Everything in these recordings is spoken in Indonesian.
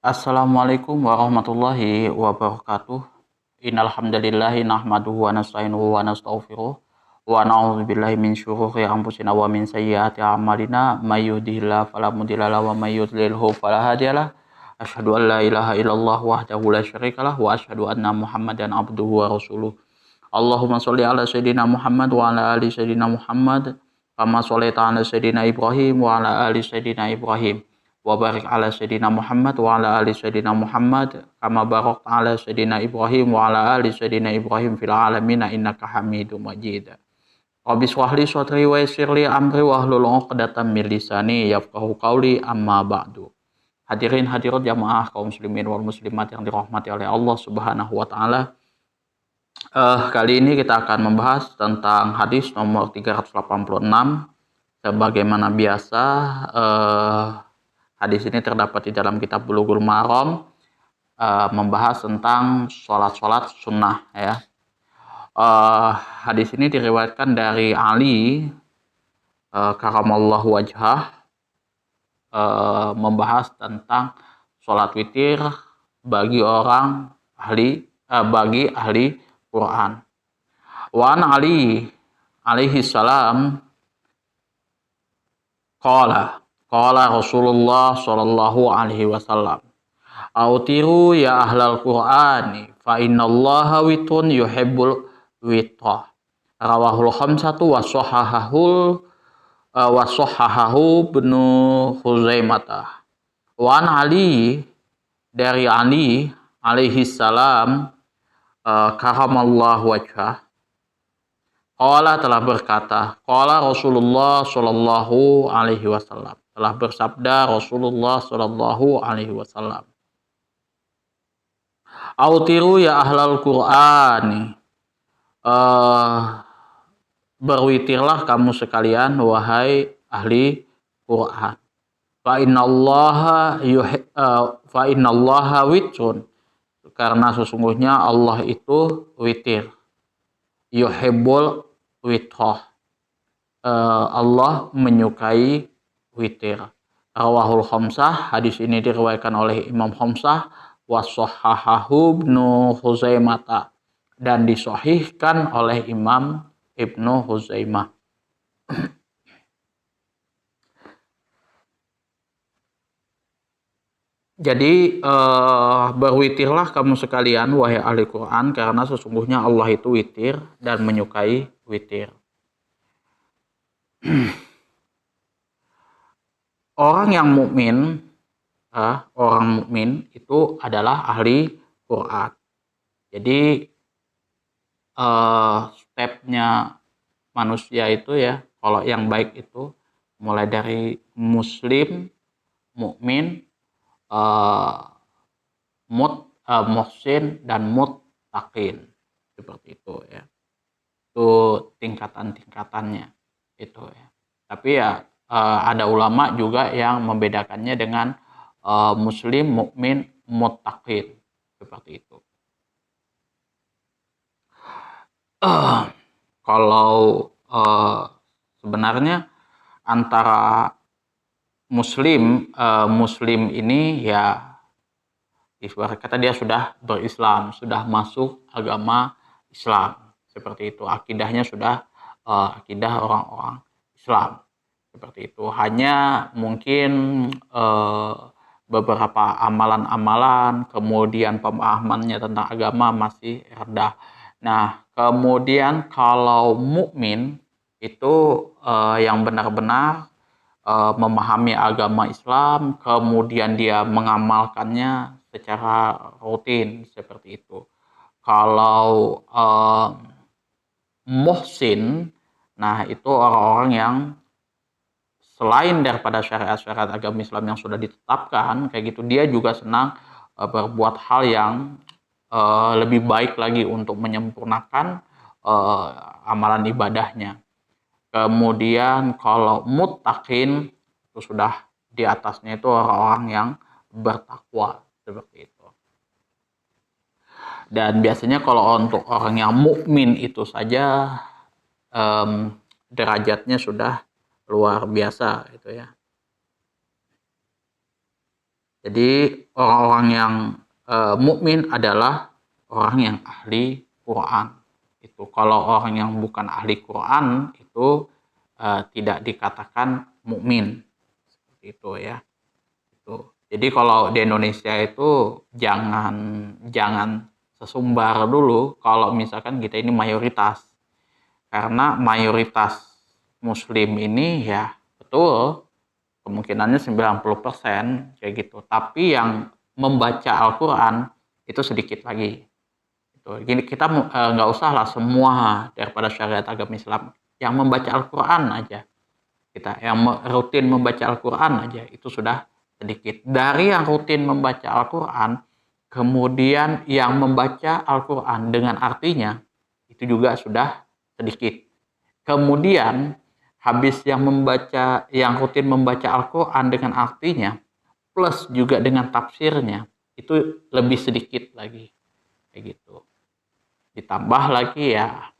Assalamualaikum warahmatullahi wabarakatuh. Innal hamdalillahi nahmaduhu wa nasta'inuhu wa nastaghfiruh wa na'udzubillahi min syururi anfusina wa min sayyiati a'malina may yahdihillahu fala mudilla lahu wa may yudlilhu fala hadiyalah. Asyhadu an la ilaha illallah wahdahu la syarikalah wa asyhadu anna Muhammadan abduhu wa rasuluh. Allahumma sholli ala sayyidina Muhammad wa ala ali sayyidina Muhammad kama shallaita ala sayyidina Ibrahim wa ala ali sayyidina Ibrahim wa barik ala sayyidina Muhammad wa ala ali sayyidina Muhammad kama barakta ala sayyidina Ibrahim wa ala ali sayyidina Ibrahim fil alamin innaka Hamidum Majid. Rabbi shrah li sadri wa yassir li amri wahlul 'uqdatam min lisani yafqahu qawli amma ba'du. Hadirin hadirat jamaah kaum muslimin wal muslimat yang dirahmati oleh Allah Subhanahu wa taala. Kali ini kita akan membahas tentang hadis nomor 386. Sebagaimana biasa, hadis ini terdapat di dalam kitab Bulughul Maram, membahas tentang sholat sunnah ya. Hadis ini diriwayatkan dari Ali karamallahu wajhah, membahas tentang sholat witir bagi ahli Quran. Wa an Ali alaihi salam qala Rasulullah sallallahu alaihi wasallam, autiru ya ahlal Qur'ani fa innallaha witrun yuhibbul witra. Rawahul khamsatu wa sahahahu Ibnu Khuzaimah. Wa an Ali, dari Ali alaihi salam karamallahu wajhah, qala telah berkata, qala Rasulullah sallallahu alaihi wasallam, telah bersabda Rasulullah sallallahu alaihi wasallam, autiru ya ahlal Qur'ani, berwitirlah kamu sekalian wahai ahli Quran. Fa innallaha witrun, karena sesungguhnya Allah itu witir. Yuhibbul witra, Allah menyukai witir. Rawahul khamsah, hadis ini diriwayatkan oleh Imam Khamsah, wa sahahahu Ibnu Khuzaimah, dan disahihkan oleh Imam Ibnu Khuzaimah. Jadi berwitirlah kamu sekalian wahai ahli Quran, karena sesungguhnya Allah itu witir dan menyukai witir. Orang mukmin itu adalah ahli Quran. Jadi stepnya manusia itu ya, kalau yang baik itu mulai dari muslim, mukmin, muhsin dan muttaqin, seperti itu ya. Itu tingkatan-tingkatannya itu ya. Tapi ya ada ulama juga yang membedakannya dengan muslim, mukmin, muttaqin, seperti itu. Kalau sebenarnya antara muslim ini ya, ibarat kata dia sudah berislam, sudah masuk agama Islam, seperti itu. Akidahnya sudah akidah orang-orang Islam, seperti itu. Hanya mungkin beberapa amalan-amalan, kemudian pemahamannya tentang agama masih rendah. Nah, kemudian kalau mukmin itu yang benar-benar memahami agama Islam, kemudian dia mengamalkannya secara rutin, seperti itu. Kalau muhsin, nah itu orang-orang yang selain daripada syariat-syariat agama Islam yang sudah ditetapkan, kayak gitu, dia juga senang berbuat hal yang lebih baik lagi untuk menyempurnakan amalan ibadahnya. Kemudian kalau muttaqin itu sudah di atasnya itu orang-orang yang bertakwa, seperti itu. Dan biasanya kalau untuk orang yang mukmin itu saja derajatnya sudah luar biasa itu ya. Jadi orang-orang yang mukmin adalah orang yang ahli Quran. Itu kalau orang yang bukan ahli Quran itu tidak dikatakan mukmin. Seperti itu ya. Itu. Jadi kalau di Indonesia itu jangan sesumbar dulu kalau misalkan kita ini mayoritas. Karena mayoritas muslim ini ya betul kemungkinannya 90% kayak gitu. Tapi yang membaca Al-Quran itu sedikit lagi. Gini, kita nggak usah lah semua daripada syariat agama Islam. Yang membaca Al-Quran aja. Kita yang rutin membaca Al-Quran aja itu sudah sedikit. Dari yang rutin membaca Al-Quran, kemudian yang membaca Al-Quran dengan artinya, itu juga sudah sedikit. Kemudian habis yang rutin membaca Al-Quran dengan artinya plus juga dengan tafsirnya itu lebih sedikit lagi kayak gitu. Ditambah lagi ya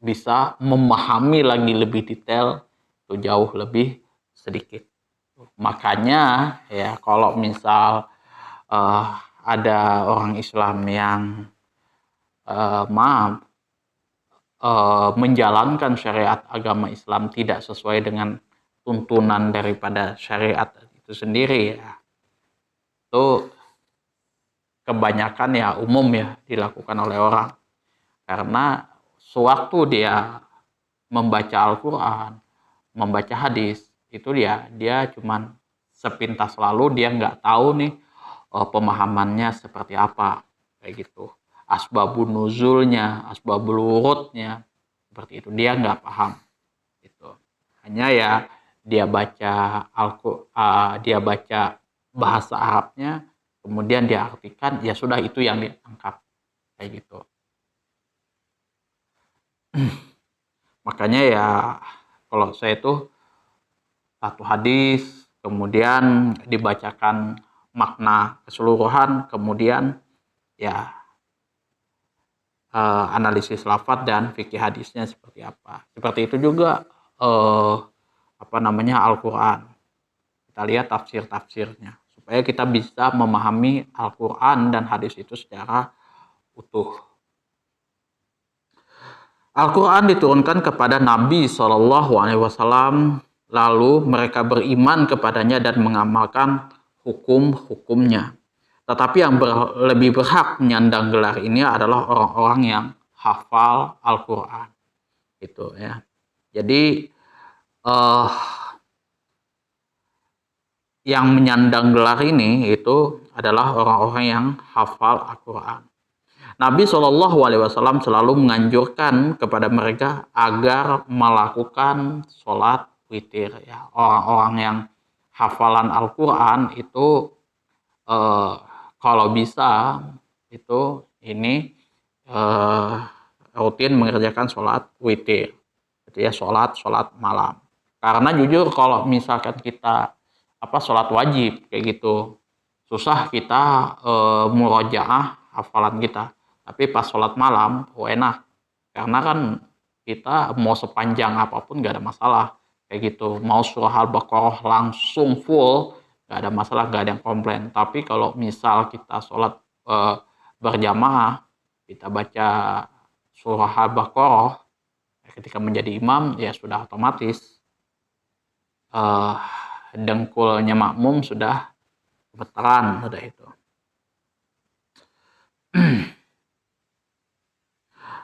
bisa memahami lagi lebih detail itu jauh lebih sedikit. Makanya ya kalau misal ada orang Islam yang menjalankan syariat agama Islam tidak sesuai dengan tuntunan daripada syariat itu sendiri ya, itu kebanyakan ya umum ya dilakukan oleh orang karena sewaktu dia membaca Al-Quran, membaca hadis itu dia cuman sepintas lalu dia nggak tahu nih pemahamannya seperti apa kayak gitu. Asbabun nuzulnya, asbabul wurudnya, seperti itu dia nggak paham gitu. Hanya ya dia baca dia baca bahasa Arabnya, kemudian dia artikan, ya sudah itu yang ditangkap kayak gitu. Makanya ya kalau saya itu satu hadis, kemudian dibacakan makna keseluruhan, kemudian ya analisis lafadz dan fikih hadisnya seperti apa. Seperti itu juga Al-Quran. Kita lihat tafsir-tafsirnya supaya kita bisa memahami Al-Quran dan hadis itu secara utuh. Al-Quran diturunkan kepada Nabi SAW, lalu mereka beriman kepadanya dan mengamalkan hukum-hukumnya. Tetapi yang lebih berhak menyandang gelar ini adalah orang-orang yang hafal Al-Quran. Gitu ya. Jadi yang menyandang gelar ini itu adalah orang-orang yang hafal Al-Quran. Nabi SAW selalu menganjurkan kepada mereka agar melakukan sholat witir. Ya. Orang-orang yang hafalan Al-Quran itu kalau bisa itu ini rutin mengerjakan sholat witir, gitu ya, sholat malam. Karena jujur kalau misalkan kita sholat wajib kayak gitu, susah kita murojaah hafalan kita. Tapi pas sholat malam, enak. Karena kan kita mau sepanjang apapun gak ada masalah kayak gitu. Mau surah Al-Baqarah langsung full, gak ada masalah, gak ada yang komplain. Tapi kalau misal kita sholat berjamaah, kita baca surah Al-Baqarah, ketika menjadi imam ya sudah otomatis dengkulnya makmum sudah gemeteran, sudah itu.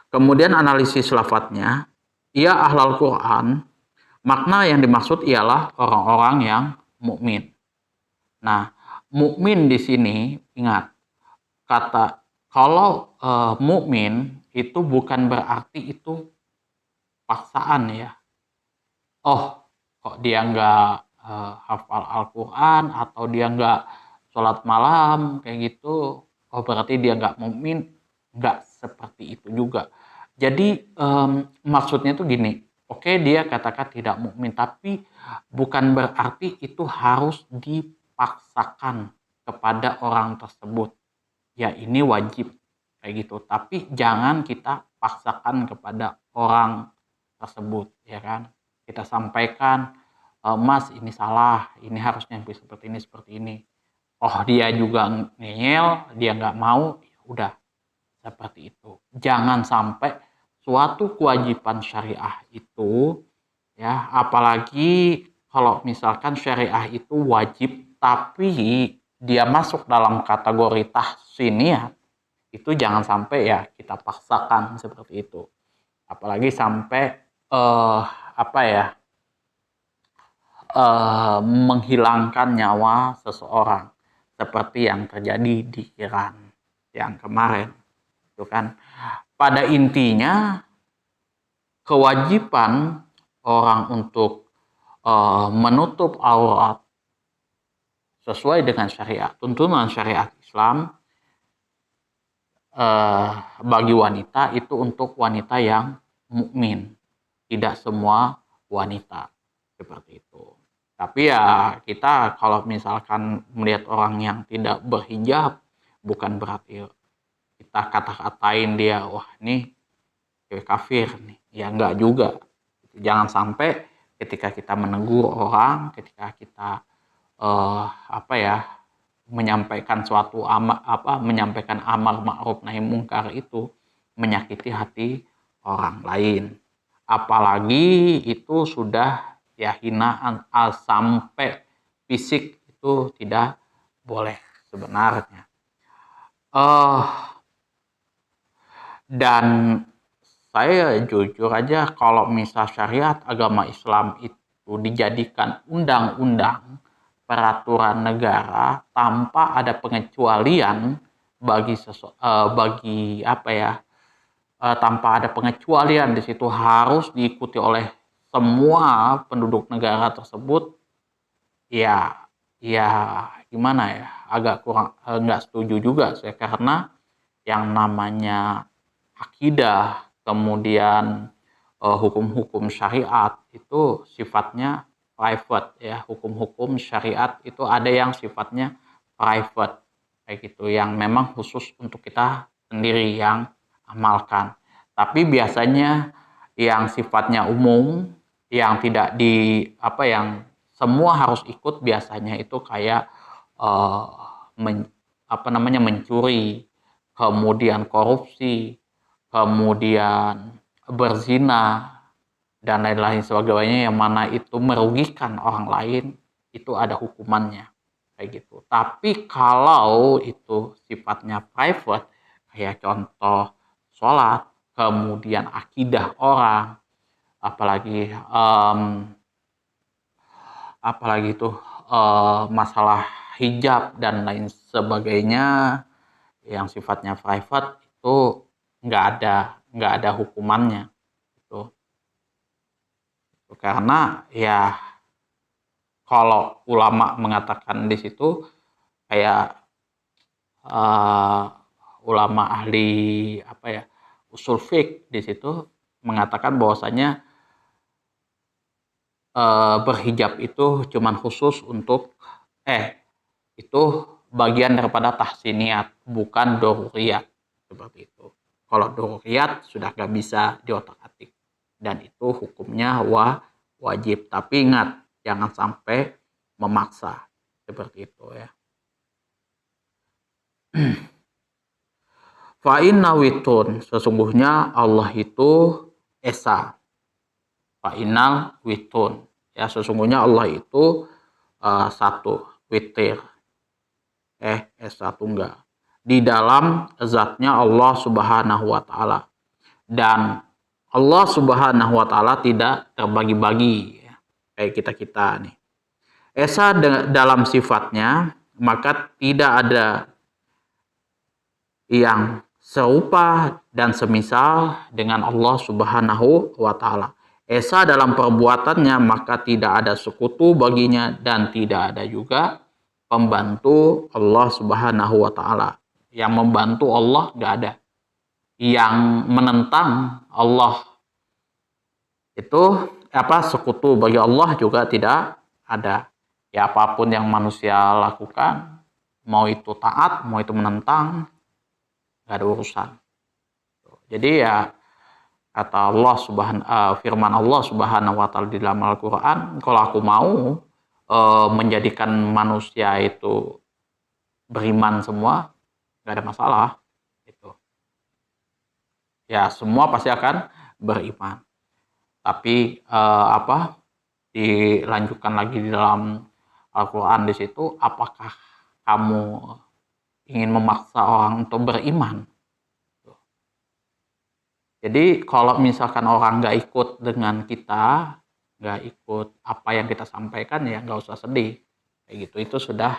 Kemudian analisis lafadznya, ia ahlal Quran, makna yang dimaksud ialah orang-orang yang mukmin. Nah, mukmin di sini ingat kata kalau mukmin itu bukan berarti itu paksaan ya. Oh, kok dia nggak hafal Al-Quran atau dia nggak sholat malam kayak gitu, oh berarti dia nggak mukmin. Nggak seperti itu juga. Jadi maksudnya itu gini, oke dia katakan tidak mukmin, tapi bukan berarti itu harus dipaksakan kepada orang tersebut. Ya ini wajib kayak gitu, tapi jangan kita paksakan kepada orang tersebut, ya kan? Kita sampaikan Mas ini salah, ini harusnya seperti ini. Oh dia juga ngeyel, dia nggak mau, ya udah seperti itu. Jangan sampai suatu kewajiban syariah itu, ya apalagi kalau misalkan syariah itu wajib tapi dia masuk dalam kategori tahsiniyah, itu jangan sampai ya kita paksakan seperti itu. Apalagi sampai apa ya, menghilangkan nyawa seseorang seperti yang terjadi di Iran yang kemarin itu kan. Pada intinya kewajiban orang untuk menutup aurat sesuai dengan syariat, tuntunan syariat Islam bagi wanita itu untuk wanita yang mukmin, tidak semua wanita seperti itu. Tapi ya kita kalau misalkan melihat orang yang tidak berhijab, bukan berarti kita kata-katain dia, wah ini kafir nih. Ya enggak juga. Jangan sampai ketika kita menegur orang, ketika kita apa ya, menyampaikan suatu menyampaikan amar ma'ruf nahi mungkar itu menyakiti hati orang lain. Apalagi itu sudah ya hinaan sampai fisik, itu tidak boleh sebenarnya. Dan saya jujur aja kalau misal syariat agama Islam itu dijadikan undang-undang peraturan negara tanpa ada pengecualian bagi apa ya, tanpa ada pengecualian di situ harus diikuti oleh semua penduduk negara tersebut, ya gimana ya, agak kurang nggak setuju juga saya, karena yang namanya akidah kemudian hukum-hukum syariat itu sifatnya private ya. Hukum-hukum syariat itu ada yang sifatnya private kayak gitu, yang memang khusus untuk kita sendiri yang amalkan. Tapi biasanya yang sifatnya umum, yang tidak yang semua harus ikut, biasanya itu kayak mencuri, kemudian korupsi, kemudian berzina dan lain-lain sebagainya, yang mana itu merugikan orang lain, itu ada hukumannya kayak gitu. Tapi kalau itu sifatnya private, kayak contoh sholat, kemudian akidah orang, apalagi itu masalah hijab dan lain sebagainya yang sifatnya private, itu nggak ada hukumannya itu. Karena ya kalau ulama mengatakan di situ kayak ulama ahli usul fiqh di situ mengatakan bahwasanya berhijab itu cuman khusus untuk itu bagian daripada tahsiniyat, bukan doruriyat seperti itu. Kalau doruriyat sudah nggak bisa diotak-atik dan itu hukumnya wajib. Tapi ingat, jangan sampai memaksa seperti itu ya. Fa inna witun, sesungguhnya Allah itu esa. Fa innal witun, ya sesungguhnya Allah itu satu, witir. Esa tunggal di dalam zatnya Allah Subhanahu wa taala. Dan Allah Subhanahu wa taala tidak terbagi-bagi ya, kayak kita nih. Esa dalam sifatnya, maka tidak ada yang serupa dan semisal dengan Allah Subhanahu wa taala. Esa dalam perbuatannya, maka tidak ada sekutu baginya dan tidak ada juga pembantu Allah Subhanahu wa taala. Yang membantu Allah enggak ada. Yang menentang Allah itu sekutu bagi Allah juga tidak ada. Ya apapun yang manusia lakukan, mau itu taat, mau itu menentang, nggak ada urusan. Jadi ya Kata Allah firman Allah Subhanahu wa taala di dalam Al-Qur'an, kalau aku mau menjadikan manusia itu beriman semua, nggak ada masalah gitu. Ya, semua pasti akan beriman. Tapi dilanjutkan lagi di dalam Al-Qur'an di situ, apakah kamu ingin memaksa orang untuk beriman? Jadi kalau misalkan orang nggak ikut dengan kita, nggak ikut apa yang kita sampaikan, ya nggak usah sedih. Kayak gitu, itu sudah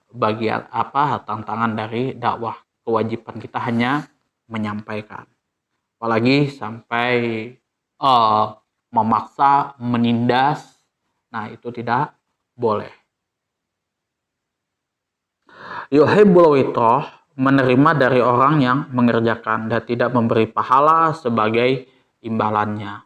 bagian tantangan dari dakwah. Kewajiban kita hanya menyampaikan. Apalagi sampai memaksa, menindas, nah itu tidak boleh. Yuhibbul witoh, menerima dari orang yang mengerjakan dan tidak memberi pahala sebagai imbalannya.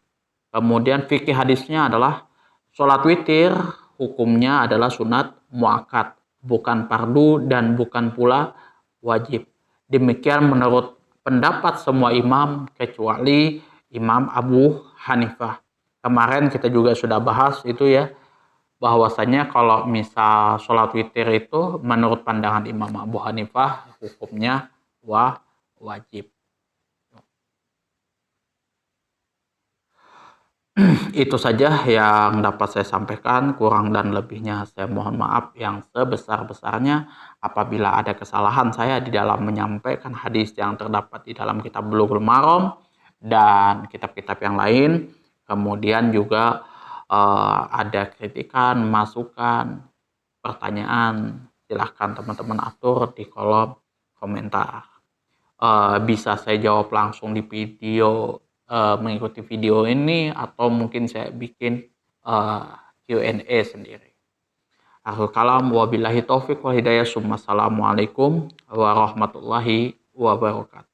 Kemudian fikih hadisnya adalah sholat witir hukumnya adalah sunat muakkad, bukan fardu dan bukan pula wajib. Demikian menurut pendapat semua imam kecuali Imam Abu Hanifah. Kemarin kita juga sudah bahas itu ya, bahwasanya kalau misal sholat witir itu menurut pandangan Imam Abu Hanifah hukumnya wajib. Itu saja yang dapat saya sampaikan, kurang dan lebihnya saya mohon maaf yang sebesar-besarnya. Apabila ada kesalahan saya di dalam menyampaikan hadis yang terdapat di dalam kitab Bulughul Maram dan kitab-kitab yang lain, kemudian juga ada kritikan, masukan, pertanyaan, silahkan teman-teman atur di kolom komentar. Bisa saya jawab langsung di video, mengikuti video ini, atau mungkin saya bikin Q&A sendiri. Akhirul kalam, wabillahi taufiq wal hidayah. Assalamualaikum warahmatullahi wabarakatuh.